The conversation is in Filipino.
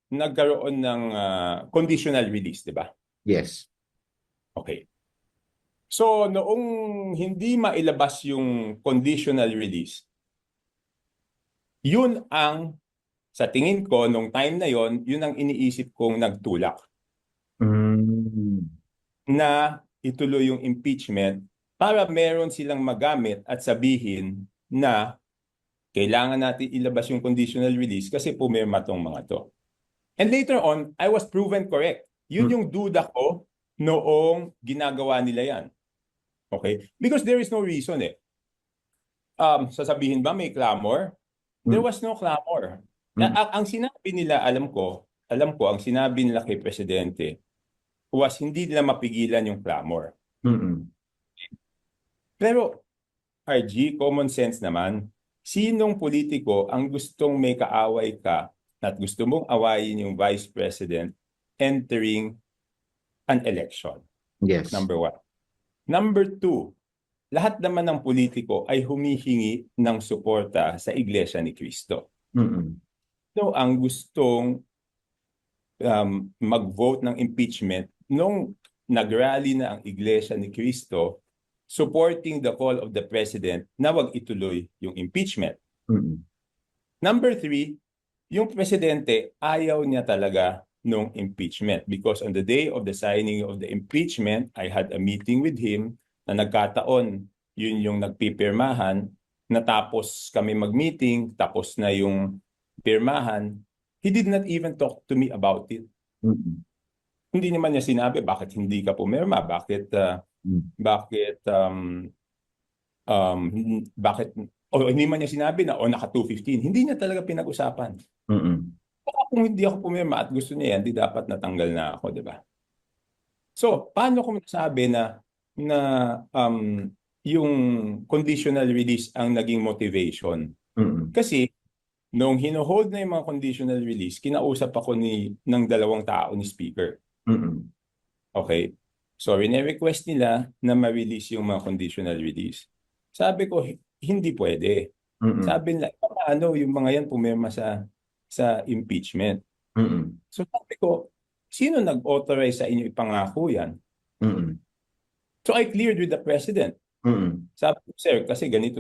nagkaroon ng conditional release, di ba? Yes. Okay. So, noong hindi mailabas yung conditional release, yun ang, sa tingin ko, nung time na yon, yun ang iniisip kong nagtulak Mm. na ituloy yung impeachment para meron silang magamit at sabihin na kailangan natin ilabas yung conditional release kasi pumirma tong mga to. And later on, I was proven correct. Yun yung duda ko noong ginagawa nila yan. Okay? Because there is no reason eh. Sasabihin ba may clamor? There was no clamor. Ang sinabi nila, alam ko, ang sinabi nila kay Presidente was hindi nila mapigilan yung clamor. Pero, RG, common sense naman, sinong politiko ang gustong may kaaway ka at gusto mong awayin yung Vice President entering an election? Yes. Number one. Number two, lahat naman ng politiko ay humihingi ng suporta sa Iglesia ni Cristo. So, ang gustong mag-vote ng impeachment nung nag-rally na ang Iglesia ni Cristo supporting the call of the President na wag ituloy yung impeachment. Number three, yung Presidente ayaw niya talaga nung impeachment because on the day of the signing of the impeachment, I had a meeting with him na nagkataon, yun yung nagpipirmahan, natapos kami mag-meeting, tapos na yung pirmahan, he did not even talk to me about it. Hindi naman niya sinabi, bakit hindi ka pumirma? Bakit hindi man niya sinabi na naka 215. Hindi niya talaga pinag-usapan. Kung hindi ako pumirma at gusto niya yan, di dapat natanggal na ako, di ba? So, paano ko masabi na yung conditional release ang naging motivation? Kasi nung hino-hold na yung mga conditional release, kinausap ako ng dalawang tao ni Speaker. Okay? So, rene-request nila na ma-release yung mga conditional release. Sabi ko, hindi pwede. Sabi nila, paano yung mga yan pumirma sa impeachment? So, sabi ko, sino nag-authorize sa inyo ipangako yan? So, I cleared with the President. Sabi ko, sir, kasi ganito